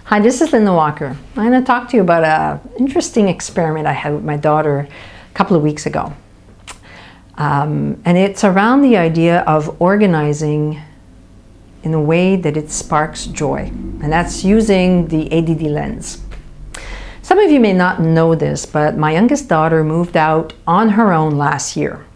Hi, this is Linda Walker. I'm going to talk to you about an interesting experiment I had with my daughter a couple of weeks ago. And it's around the idea of organizing in a way that it sparks joy. And that's using the ADD lens. Some of you may not know this, but my youngest daughter moved out on her own last year.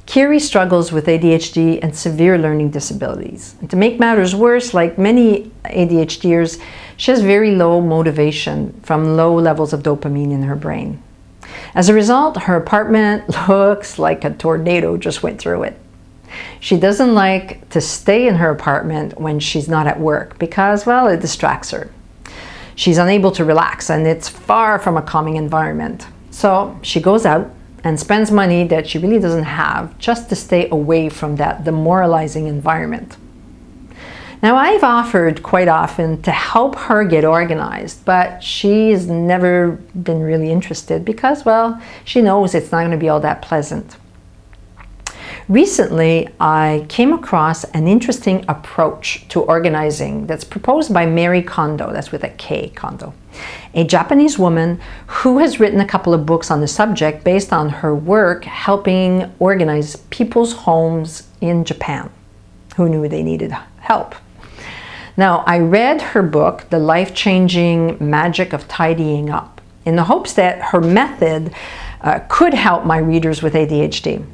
Kiri struggles with ADHD and severe learning disabilities. And to make matters worse, like many ADHDers, she has very low motivation from low levels of dopamine in her brain. As a result, her apartment looks like a tornado just went through it. She doesn't like to stay in her apartment when she's not at work because, well, it distracts her. She's unable to relax, and it's far from a calming environment. So she goes out and spends money that she really doesn't have just to stay away from that demoralizing environment. Now, I've offered quite often to help her get organized, but she's never been really interested because, well, she knows it's not going to be all that pleasant. Recently, I came across an interesting approach to organizing that's proposed by Mary Kondo, that's with a K, Kondo, a Japanese woman who has written a couple of books on the subject based on her work helping organize people's homes in Japan who knew they needed help. Now, I read her book, The Life-Changing Magic of Tidying Up, in the hopes that her method could help my readers with ADHD.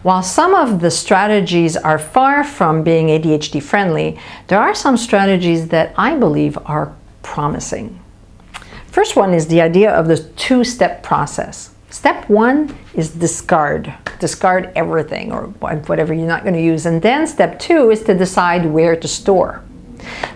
While some of the strategies are far from being ADHD friendly, there are some strategies that I believe are promising. First one is the idea of the two-step process. Step one is discard. Discard everything or whatever you're not going to use. And then step two is to decide where to store.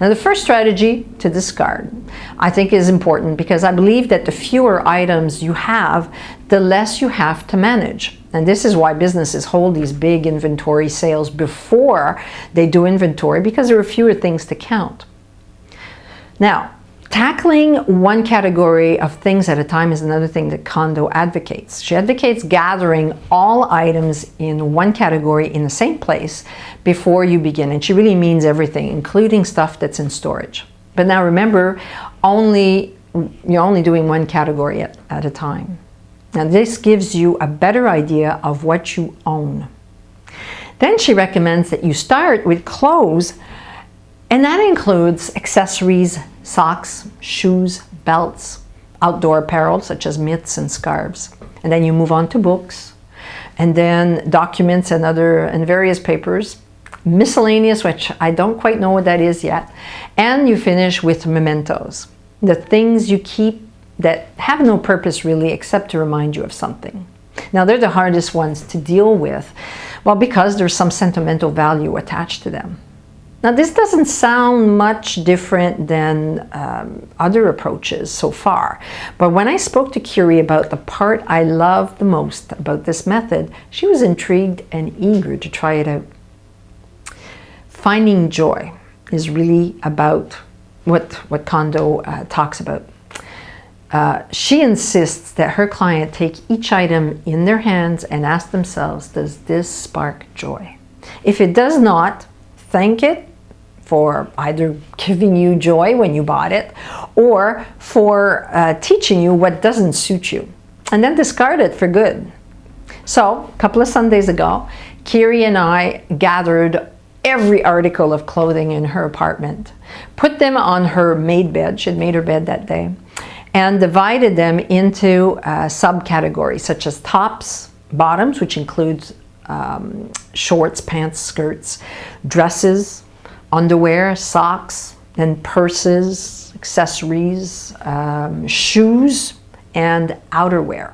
Now, the first strategy, to discard, I think is important because I believe that the fewer items you have, the less you have to manage. And this is why businesses hold these big inventory sales before they do inventory, because there are fewer things to count. Now, tackling one category of things at a time is another thing that Kondo advocates. She advocates gathering all items in one category in the same place before you begin. And she really means everything, including stuff that's in storage. But now remember, you're only doing one category at a time. Now this gives you a better idea of what you own. Then she recommends that you start with clothes, and that includes accessories, socks, shoes, belts, outdoor apparel such as mitts and scarves. And then you move on to books, and then documents and various papers, miscellaneous, which I don't quite know what that is yet, and you finish with mementos, the things you keep that have no purpose really except to remind you of something. Now, they're the hardest ones to deal with, well, because there's some sentimental value attached to them. Now, this doesn't sound much different than other approaches so far, but when I spoke to Kiri about the part I loved the most about this method, she was intrigued and eager to try it out. Finding joy is really about what Kondo talks about. She insists that her client take each item in their hands and ask themselves, does this spark joy? If it does not, thank it for either giving you joy when you bought it or for teaching you what doesn't suit you, and then discard it for good. So a couple of Sundays ago, Kiri and I gathered every article of clothing in her apartment, put them on her made bed, she had made her bed that day, and divided them into subcategories such as tops, bottoms, which includes shorts, pants, skirts, dresses, underwear, socks, and purses, accessories, shoes, and outerwear.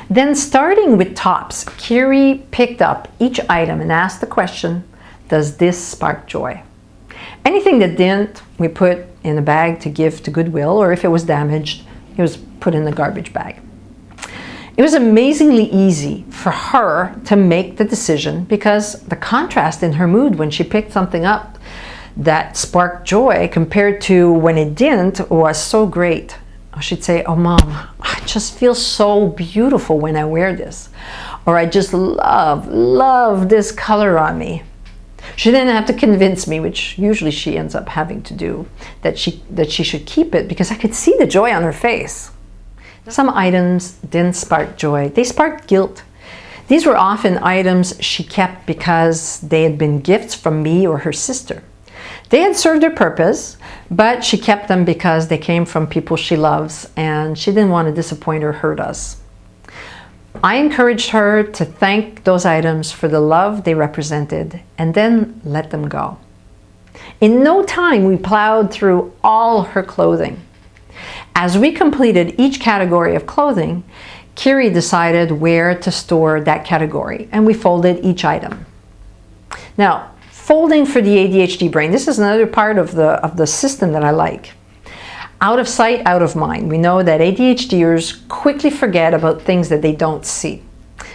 Then starting with tops, Kiri picked up each item and asked the question, does this spark joy? Anything that didn't, we put in a bag to give to Goodwill, or if it was damaged, it was put in the garbage bag. It was amazingly easy for her to make the decision because the contrast in her mood when she picked something up that sparked joy compared to when it didn't was so great. She'd say, oh mom, I just feel so beautiful when I wear this. Or I just love this color on me. She didn't have to convince me, which usually she ends up having to do, that she should keep it, because I could see the joy on her face. Some items didn't spark joy. They sparked guilt. These were often items she kept because they had been gifts from me or her sister. They had served their purpose, but she kept them because they came from people she loves, and she didn't want to disappoint or hurt us. I encouraged her to thank those items for the love they represented and then let them go. In no time, we plowed through all her clothing. As we completed each category of clothing, Kiri decided where to store that category, and we folded each item. Now, folding for the ADHD brain, this is another part of the system that I like. Out of sight, out of mind. We know that ADHDers quickly forget about things that they don't see.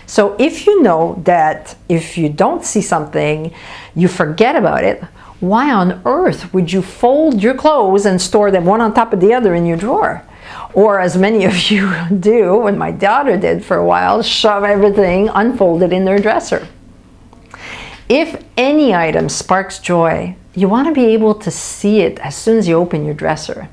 So if you know that if you don't see something, you forget about it, why on earth would you fold your clothes and store them one on top of the other in your drawer? Or as many of you do, and my daughter did for a while, shove everything unfolded in their dresser. If any item sparks joy, you want to be able to see it as soon as you open your dresser.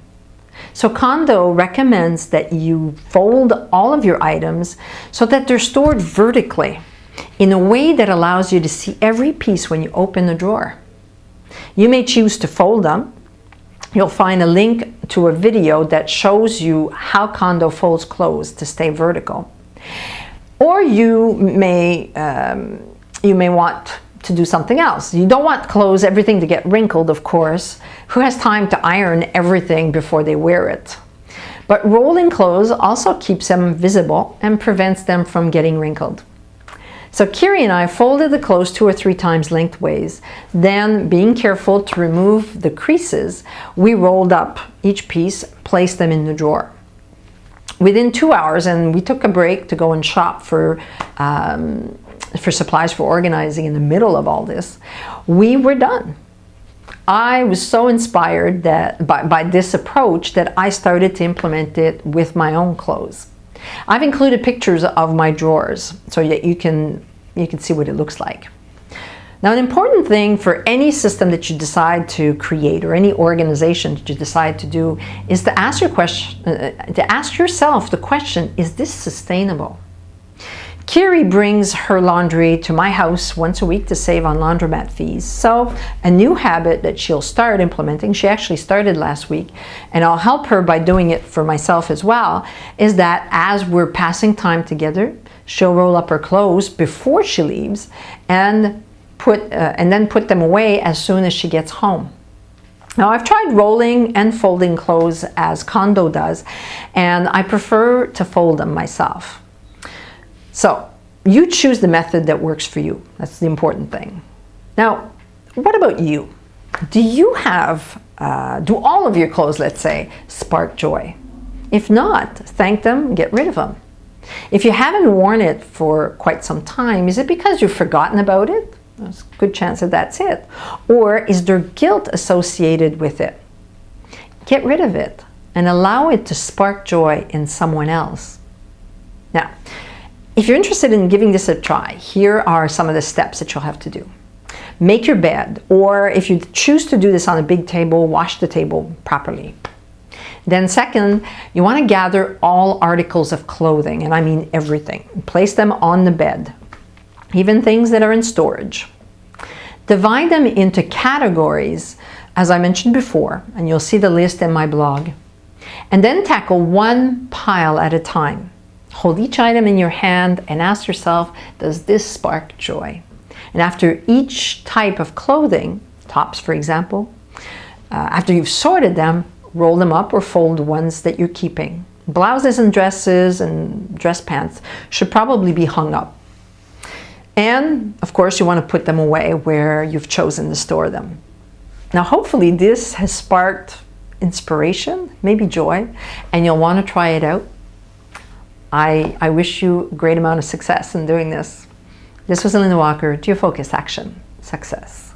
So Kondo recommends that you fold all of your items so that they're stored vertically in a way that allows you to see every piece when you open the drawer. You may choose to fold them. You'll find a link to a video that shows you how Kondo folds clothes to stay vertical. Or you may want to do something else. You don't want clothes, everything to get wrinkled, of course. Who has time to iron everything before they wear it? But rolling clothes also keeps them visible and prevents them from getting wrinkled. So Kiri and I folded the clothes 2 or 3 times lengthways. Then, being careful to remove the creases, we rolled up each piece, placed them in the drawer. Within 2 hours, and we took a break to go and shop for supplies for organizing in the middle of all this, we were done. I was so inspired by this approach that I started to implement it with my own clothes. I've included pictures of my drawers so that you can see what it looks like. Now, an important thing for any system that you decide to create or any organization that you decide to do is to ask yourself the question, is this sustainable? Kiri brings her laundry to my house once a week to save on laundromat fees. So a new habit that she'll start implementing, she actually started last week, and I'll help her by doing it for myself as well, is that as we're passing time together, she'll roll up her clothes before she leaves and then put them away as soon as she gets home. Now, I've tried rolling and folding clothes as Kondo does, and I prefer to fold them myself. So you choose the method that works for you. That's the important thing. Now, what about you? Do you have, do all of your clothes, let's say, spark joy? If not, thank them, get rid of them. If you haven't worn it for quite some time, is it because you've forgotten about it? There's a good chance that that's it. Or is there guilt associated with it? Get rid of it and allow it to spark joy in someone else. Now, if you're interested in giving this a try, here are some of the steps that you'll have to do. Make your bed, or if you choose to do this on a big table, wash the table properly. Then second, you want to gather all articles of clothing, and I mean everything. Place them on the bed, even things that are in storage. Divide them into categories, as I mentioned before, and you'll see the list in my blog. And then tackle one pile at a time. Hold each item in your hand and ask yourself, does this spark joy? And after each type of clothing, tops for example, after you've sorted them, roll them up or fold the ones that you're keeping. Blouses and dresses and dress pants should probably be hung up. And of course, you want to put them away where you've chosen to store them. Now, hopefully this has sparked inspiration, maybe joy, and you'll want to try it out. I wish you a great amount of success in doing this. This was Linda Walker, Geofocus Action Success.